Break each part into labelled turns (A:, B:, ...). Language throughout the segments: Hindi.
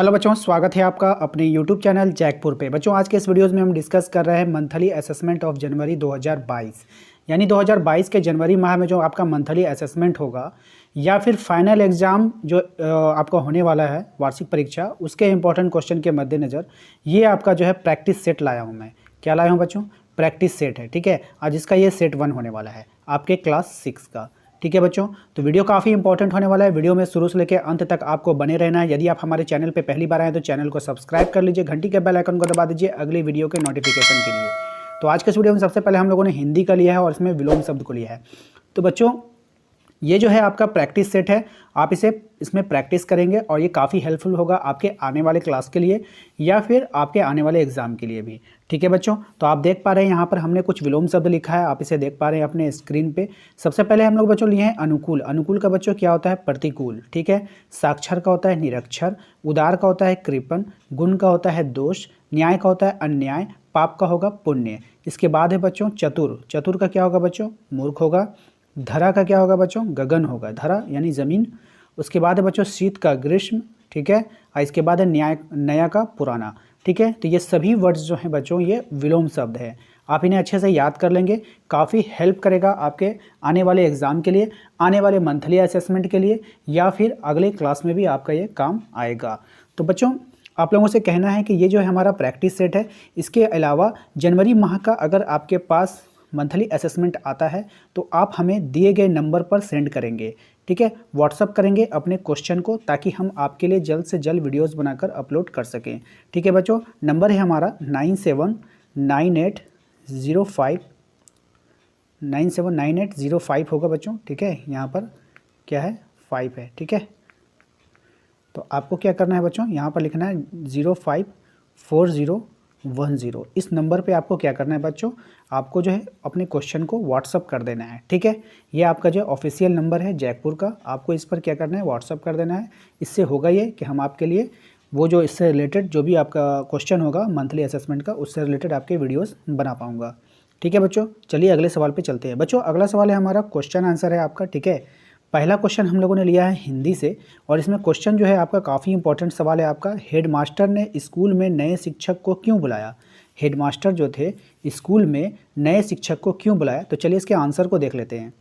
A: हेलो बच्चों, स्वागत है आपका अपने यूट्यूब चैनल जैकपुर पे। बच्चों, आज के इस वीडियोस में हम डिस्कस कर रहे हैं मंथली असेसमेंट ऑफ जनवरी 2022। यानी 2022 के जनवरी माह में जो आपका मंथली असेसमेंट होगा या फिर फाइनल एग्ज़ाम जो आपका होने वाला है, वार्षिक परीक्षा, उसके इंपॉर्टेंट क्वेश्चन के मद्देनज़र ये आपका जो है प्रैक्टिस सेट लाया हूँ मैं। क्या लाया हूँ बच्चों? प्रैक्टिस सेट है, ठीक है। आज इसका ये सेट 1 होने वाला है आपके क्लास 6 का, ठीक है बच्चों। तो वीडियो काफ़ी इंपॉर्टेंट होने वाला है। वीडियो में शुरू से लेकर अंत तक आपको बने रहना है। यदि आप हमारे चैनल पे पहली बार आए तो चैनल को सब्सक्राइब कर लीजिए, घंटी के बेल आइकन को दबा दीजिए अगली वीडियो के नोटिफिकेशन के लिए। तो आज के इस वीडियो में सबसे पहले हम लोगों ने हिंदी का लिया है और इसमें विलोम शब्द को लिया है। तो बच्चों, ये जो है आपका प्रैक्टिस सेट है, आप इसमें प्रैक्टिस करेंगे और ये काफ़ी हेल्पफुल होगा आपके आने वाले क्लास के लिए या फिर आपके आने वाले एग्ज़ाम के लिए भी, ठीक है बच्चों। तो आप देख पा रहे हैं यहाँ पर हमने कुछ विलोम शब्द लिखा है, आप इसे देख पा रहे हैं अपने स्क्रीन पे। सबसे पहले हम लोग बच्चों लिए हैं अनुकूल। अनुकूल का बच्चों क्या होता है? प्रतिकूल, ठीक है। साक्षर का होता है निरक्षर, उदार का होता है कृपण, गुण का होता है दोष, न्याय का होता है अन्याय, पाप का होगा पुण्य। इसके बाद है बच्चों चतुर। चतुर का क्या होगा बच्चों? मूर्ख होगा। धरा का क्या होगा बच्चों? गगन होगा, धरा यानी ज़मीन। उसके बाद है बच्चों शीत का ग्रीष्म, ठीक है। और इसके बाद है न्याय नया का पुराना, ठीक है। तो ये सभी वर्ड्स जो हैं बच्चों ये विलोम शब्द है। आप इन्हें अच्छे से याद कर लेंगे, काफ़ी हेल्प करेगा आपके आने वाले एग्ज़ाम के लिए, आने वाले मंथली असेसमेंट के लिए या फिर अगले क्लास में भी आपका ये काम आएगा। तो बच्चों, आप लोगों से कहना है कि ये जो है हमारा प्रैक्टिस सेट है, इसके अलावा जनवरी माह का अगर आपके पास मंथली असेसमेंट आता है तो आप हमें दिए गए नंबर पर सेंड करेंगे, ठीक है। व्हाट्सअप करेंगे अपने क्वेश्चन को ताकि हम आपके लिए जल्द से जल्द वीडियोस बनाकर अपलोड कर सकें, ठीक है बच्चों। नंबर है हमारा 979805 होगा बच्चों, ठीक है। यहाँ पर क्या है? 5 है, ठीक है। तो आपको क्या करना है बच्चों? यहाँ पर लिखना है 054010। इस नंबर पे आपको क्या करना है बच्चों? आपको जो है अपने क्वेश्चन को व्हाट्सअप कर देना है, ठीक है। ये आपका जो ऑफिशियल नंबर है जैकपुर का, आपको इस पर क्या करना है? व्हाट्सअप कर देना है। इससे होगा ये कि हम आपके लिए वो जो इससे रिलेटेड जो भी आपका क्वेश्चन होगा मंथली असेसमेंट का, उससे रिलेटेड आपके वीडियोज़ बना पाऊँगा, ठीक है बच्चों। चलिए अगले सवाल पर चलते हैं। बच्चों, अगला सवाल है हमारा क्वेश्चन आंसर है आपका, ठीक है। पहला क्वेश्चन हम लोगों ने लिया है हिंदी से और इसमें क्वेश्चन जो है आपका काफ़ी इंपॉर्टेंट सवाल है आपका। हेडमास्टर ने स्कूल में नए शिक्षक को क्यों बुलाया? हेडमास्टर जो थे स्कूल में नए शिक्षक को क्यों बुलाया? तो चलिए इसके आंसर को देख लेते हैं।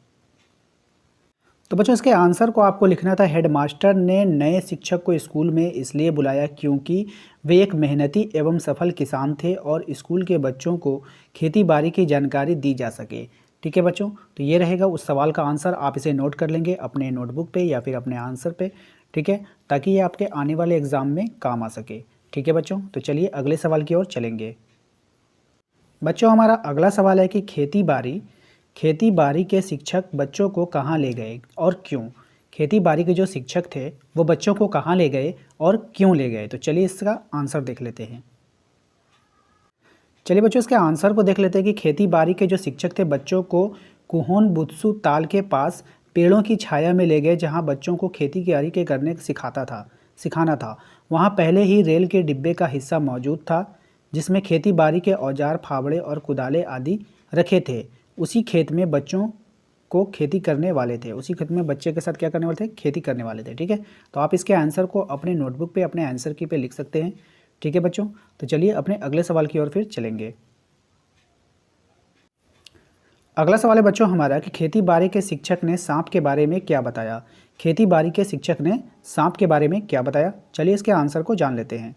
A: तो बच्चों, इसके आंसर को आपको लिखना था, हेडमास्टर ने नए शिक्षक को स्कूल में इसलिए बुलाया क्योंकि वे एक मेहनती एवं सफल किसान थे और स्कूल के बच्चों को खेती बाड़ी की जानकारी दी जा सके, ठीक है बच्चों। तो ये रहेगा उस सवाल का आंसर। आप इसे नोट कर लेंगे अपने नोटबुक पे या फिर अपने आंसर पे, ठीक है, ताकि ये आपके आने वाले एग्ज़ाम में काम आ सके, ठीक है बच्चों। तो चलिए अगले सवाल की ओर चलेंगे। बच्चों, हमारा अगला सवाल है कि खेती बाड़ी के शिक्षक बच्चों को कहाँ ले गए और क्यों? खेती बाड़ी के जो शिक्षक थे वो बच्चों को कहाँ ले गए और क्यों ले गए? तो चलिए इसका आंसर देख लेते हैं। चलिए बच्चों, इसके आंसर को देख लेते हैं कि खेती बाड़ी के जो शिक्षक थे बच्चों को कुहोन बुत्सु ताल के पास पेड़ों की छाया में ले गए जहां बच्चों को खेती बाड़ी के करने सिखाना था। वहां पहले ही रेल के डिब्बे का हिस्सा मौजूद था जिसमें खेती बाड़ी के औजार, फावड़े और कुदाले आदि रखे थे। उसी खेत में बच्चों को खेती करने वाले थे, उसी खेत में बच्चे के साथ क्या करने वाले थे? खेती करने वाले थे, ठीक है। तो आप इसके आंसर को अपने नोटबुक पे अपने आंसर की पे लिख सकते हैं, ठीक है बच्चों। तो चलिए अपने अगले सवाल की ओर फिर चलेंगे। अगला सवाल है बच्चों हमारा कि खेती बाड़ी के शिक्षक ने सांप के बारे में क्या बताया? खेती बाड़ी के शिक्षक ने सांप के बारे में क्या बताया? चलिए इसके आंसर को जान लेते हैं।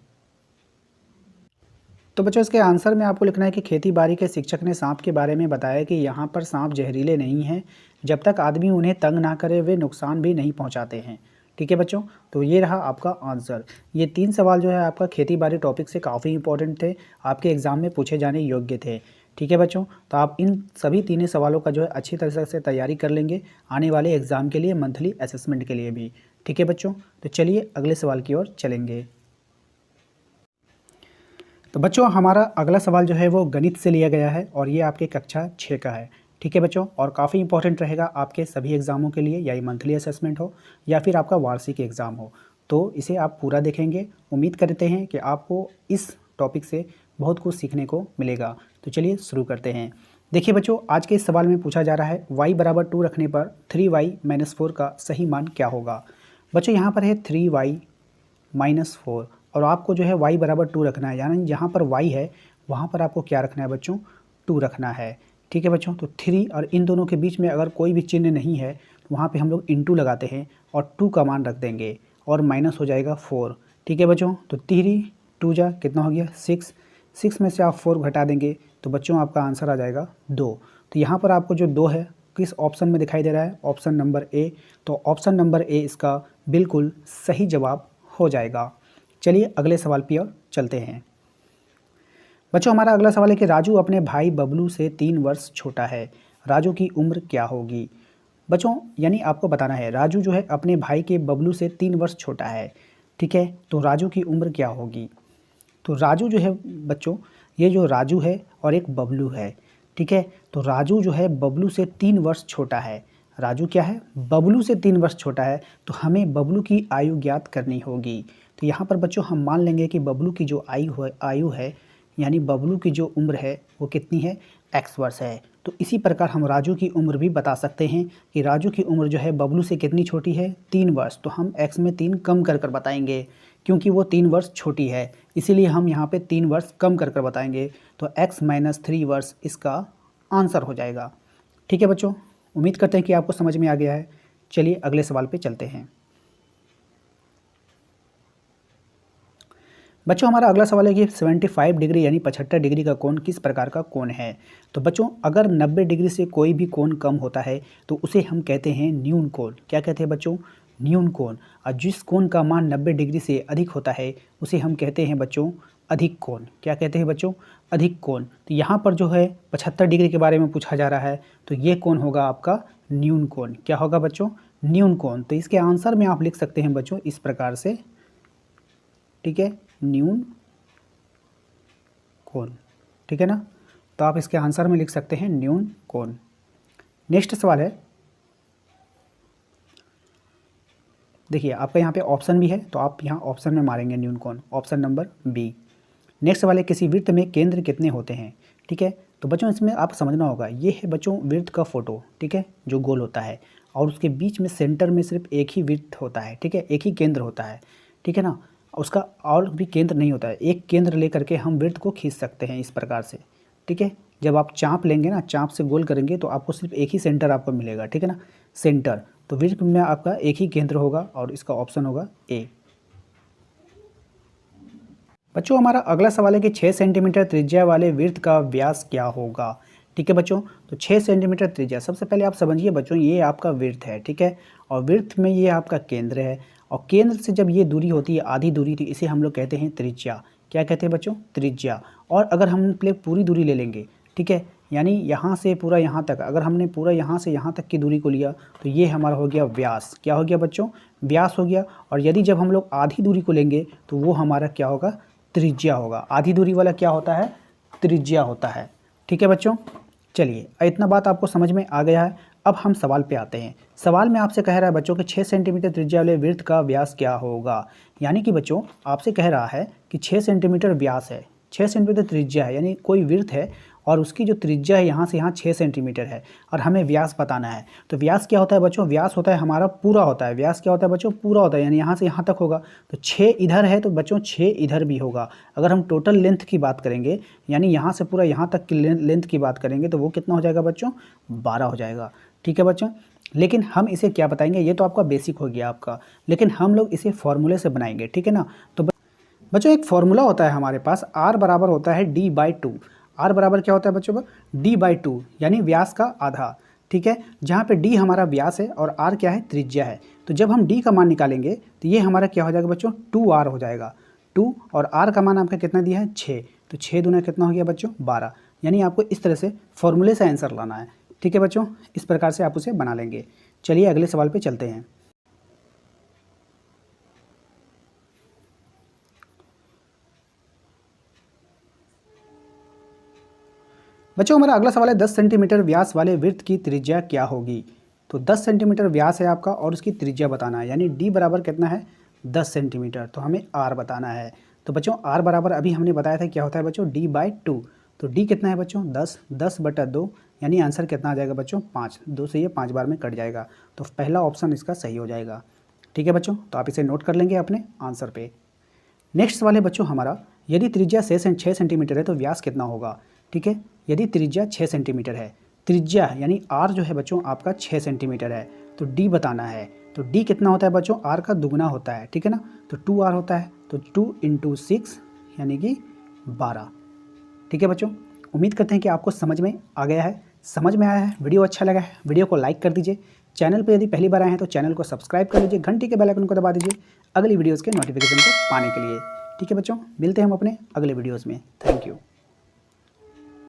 A: तो बच्चों, इसके आंसर में आपको लिखना है कि खेती बाड़ी के शिक्षक ने सांप के बारे में बताया कि यहाँ पर सांप जहरीले नहीं हैं, जब तक आदमी उन्हें तंग ना करे वे नुकसान भी नहीं पहुँचाते हैं, ठीक है बच्चों। तो ये रहा आपका आंसर। ये 3 सवाल जो है आपका खेती बाड़ी टॉपिक से काफ़ी इंपॉर्टेंट थे, आपके एग्ज़ाम में पूछे जाने योग्य थे, ठीक है बच्चों। तो आप इन सभी तीनों सवालों का जो है अच्छी तरह से तैयारी कर लेंगे आने वाले एग्ज़ाम के लिए, मंथली असेसमेंट के लिए भी, ठीक है बच्चों। तो चलिए अगले सवाल की ओर चलेंगे। तो बच्चों, हमारा अगला सवाल जो है वो गणित से लिया गया है और ये आपके कक्षा 6 का है, ठीक है बच्चों। और काफ़ी इंपॉर्टेंट रहेगा आपके सभी एग्ज़ामों के लिए, या ये मंथली असेसमेंट हो या फिर आपका वार्षिक एग्ज़ाम हो। तो इसे आप पूरा देखेंगे। उम्मीद करते हैं कि आपको इस टॉपिक से बहुत कुछ सीखने को मिलेगा। तो चलिए शुरू करते हैं। देखिए बच्चों, आज के इस सवाल में पूछा जा रहा है y बराबर 2 रखने पर 3y - 4 का सही मान क्या होगा? बच्चों, यहाँ पर है 3y - 4, और आपको जो है y बराबर 2 रखना है, यानी जहाँ पर y है वहाँ पर आपको क्या रखना है बच्चों, 2 रखना है। ठीक है बच्चों, तो 3 और इन दोनों के बीच में अगर कोई भी चिन्ह नहीं है तो वहाँ पे हम लोग इंटू लगाते हैं और 2 का मान रख देंगे और माइनस हो जाएगा 4। ठीक है बच्चों, तो 3 2 जा कितना हो गया 6, 6 में से आप 4 घटा देंगे तो बच्चों आपका आंसर आ जाएगा 2। तो यहाँ पर आपको जो 2 है किस ऑप्शन में दिखाई दे रहा है, ऑप्शन नंबर ए। तो ऑप्शन नंबर ए इसका बिल्कुल सही जवाब हो जाएगा। चलिए अगले सवाल की ओर चलते हैं। बच्चों हमारा अगला सवाल है कि राजू अपने भाई बबलू से 3 वर्ष छोटा है, राजू की उम्र क्या होगी। बच्चों यानी आपको बताना है राजू जो है अपने भाई के बबलू से 3 वर्ष छोटा है। ठीक है, तो राजू की उम्र क्या होगी। तो राजू जो है बच्चों, ये जो राजू है और एक बबलू है। ठीक है, तो राजू जो है बबलू से 3 वर्ष छोटा है। राजू क्या है, बबलू से 3 वर्ष छोटा है, तो हमें बबलू की आयु ज्ञात करनी होगी। तो यहाँ पर बच्चों हम मान लेंगे कि बबलू की जो आयु है यानी बबलू की जो उम्र है वो कितनी है, x वर्ष है। तो इसी प्रकार हम राजू की उम्र भी बता सकते हैं कि राजू की उम्र जो है बबलू से कितनी छोटी है, 3 वर्ष। तो हम x में 3 कम कर बताएंगे क्योंकि वो 3 वर्ष छोटी है, इसीलिए हम यहाँ पे 3 वर्ष कम कर बताएंगे। तो x - 3 वर्ष इसका आंसर हो जाएगा। ठीक है बच्चों, उम्मीद करते हैं कि आपको समझ में आ गया है। चलिए अगले सवाल पे चलते हैं। बच्चों हमारा अगला सवाल है कि 75 डिग्री यानी 75 डिग्री का कोण किस प्रकार का कोण है। तो बच्चों अगर 90 डिग्री से कोई भी कोण कम होता है तो उसे हम कहते हैं न्यून कोण। क्या कहते हैं बच्चों, न्यून कोण। और जिस कोण का मान 90 डिग्री से अधिक होता है उसे हम कहते हैं बच्चों अधिक कोण। क्या कहते हैं बच्चों, अधिक कोण। तो यहाँ पर जो है 75 डिग्री के बारे में पूछा जा रहा है, तो ये कोण होगा आपका न्यून कोण। क्या होगा बच्चों, न्यून कोण। तो इसके आंसर में आप लिख सकते हैं बच्चों इस प्रकार से, ठीक है, न्यून कोण। ठीक है ना, तो आप इसके आंसर में लिख सकते हैं न्यून कोण। नेक्स्ट सवाल है, देखिए आपका यहाँ पे ऑप्शन भी है तो आप यहाँ ऑप्शन में मारेंगे न्यून कोण, ऑप्शन नंबर बी। नेक्स्ट सवाल है किसी वृत्त में केंद्र कितने होते हैं। ठीक है, तो बच्चों इसमें आप समझना होगा, ये है बच्चों वृत्त का फोटो। ठीक है, जो गोल होता है और उसके बीच में सेंटर में सिर्फ एक ही वृत्त होता है। ठीक है, एक ही केंद्र होता है। ठीक है ना, उसका और भी केंद्र नहीं होता है। एक केंद्र लेकर के हम वृत्त को खींच सकते हैं इस प्रकार से। ठीक है, जब आप चाप लेंगे ना, चाप से गोल करेंगे तो आपको सिर्फ एक ही सेंटर आपको मिलेगा। ठीक है ना, सेंटर। तो वृत्त में आपका एक ही केंद्र होगा और इसका ऑप्शन होगा ए। बच्चों हमारा अगला सवाल है कि 6 सेंटीमीटर त्रिज्या वाले वृत्त का व्यास क्या होगा। ठीक है बच्चों, तो 6 सेंटीमीटर त्रिज्या, सबसे पहले आप समझिए बच्चों ये आपका वृत्त है। ठीक है, और वृत्त में ये आपका केंद्र है और केंद्र से जब ये दूरी होती है आधी दूरी, तो इसे हम लोग कहते हैं त्रिज्या। क्या कहते हैं बच्चों, त्रिज्या। और अगर हम पूरी दूरी ले लेंगे, ठीक है, यानी यहाँ से पूरा यहाँ तक, अगर हमने पूरा यहाँ से यहाँ तक की दूरी को लिया तो ये हमारा हो गया व्यास। क्या हो गया बच्चों, व्यास हो गया। और यदि जब हम लोग आधी दूरी को लेंगे तो वो हमारा क्या होगा, त्रिज्या होगा। आधी दूरी वाला क्या होता है, त्रिज्या होता है। ठीक है बच्चों, चलिए इतना बात आपको समझ में आ गया है। अब हम सवाल पे आते हैं। सवाल में आपसे कह रहा है बच्चों कि 6 सेंटीमीटर त्रिज्या वाले वृत्त का व्यास क्या होगा। यानी कि बच्चों आपसे कह रहा है कि 6 सेंटीमीटर व्यास है, 6 सेंटीमीटर त्रिज्या है, यानी कोई वृत्त है और उसकी जो त्रिज्या है यहाँ से यहाँ 6 सेंटीमीटर है और हमें व्यास बताना है। तो व्यास क्या होता है बच्चों, व्यास होता है हमारा पूरा होता है। व्यास क्या होता है बच्चों, पूरा होता है, यानी यहाँ से यहाँ तक होगा। तो 6 इधर है तो बच्चों 6 इधर भी होगा। अगर हम टोटल लेंथ की बात करेंगे, यानी यहाँ से पूरा यहाँ तक की लेंथ की बात करेंगे, तो वो कितना हो जाएगा बच्चों, 12 हो जाएगा। ठीक है बच्चों, लेकिन हम इसे क्या बताएंगे, ये तो आपका बेसिक हो गया आपका, लेकिन हम लोग इसे फॉर्मूले से बनाएंगे। ठीक है ना, तो बच्चों एक फॉर्मूला होता है हमारे पास, r बराबर होता है d/2। r बराबर क्या होता है बच्चों, d/2 यानी व्यास का आधा। ठीक है, जहाँ पे d हमारा व्यास है और r क्या है, त्रिज्या है। तो जब हम d का मान निकालेंगे तो ये हमारा क्या हो जाएगा बच्चों, 2r हो जाएगा। 2 और r का मान आपका कितना दिया है, 6। तो 6 दूना कितना हो गया बच्चों, 12। यानी आपको इस तरह से फॉर्मूले से आंसर लाना है। ठीक है बच्चों, इस प्रकार से आप उसे बना लेंगे। चलिए अगले सवाल पे चलते हैं। बच्चों हमारा अगला सवाल है 10 सेंटीमीटर व्यास वाले वृत्त की त्रिज्या क्या होगी। तो 10 सेंटीमीटर व्यास है आपका और उसकी त्रिज्या बताना है, यानी d बराबर कितना है, 10 सेंटीमीटर। तो हमें r बताना है। तो बच्चों r बराबर अभी हमने बताया था क्या होता है बच्चों, d/2। तो d कितना है बच्चों, 10, 10/2, यानी आंसर कितना आ जाएगा बच्चों, 5। 2 से ये 5 बार में कट जाएगा, तो पहला ऑप्शन इसका सही हो जाएगा। ठीक है बच्चों, तो आप इसे नोट कर लेंगे अपने आंसर पे। नेक्स्ट सवाल है बच्चों हमारा, यदि त्रिज्या 6 सेंटीमीटर है तो व्यास कितना होगा। ठीक है, यदि त्रिज्या 6 सेंटीमीटर है, त्रिज्या यानी आर जो है बच्चों आपका 6 सेंटीमीटर है, तो डी बताना है। तो डी कितना होता है बच्चों, आर का दुगुना होता है। ठीक है ना, तो 2r होता है, तो 2 × 6 यानी कि 12। ठीक है बच्चों, उम्मीद करते हैं कि आपको समझ में आ गया है। समझ में आया है, वीडियो अच्छा लगा है, वीडियो को लाइक कर दीजिए। चैनल पर यदि पहली बार आए हैं तो चैनल को सब्सक्राइब कर लीजिए, घंटी के बेल आइकन को दबा दीजिए अगली वीडियोज़ के नोटिफिकेशन को पाने के लिए। ठीक है बच्चों, मिलते हैं हम अपने अगले वीडियोज़ में। Thank you.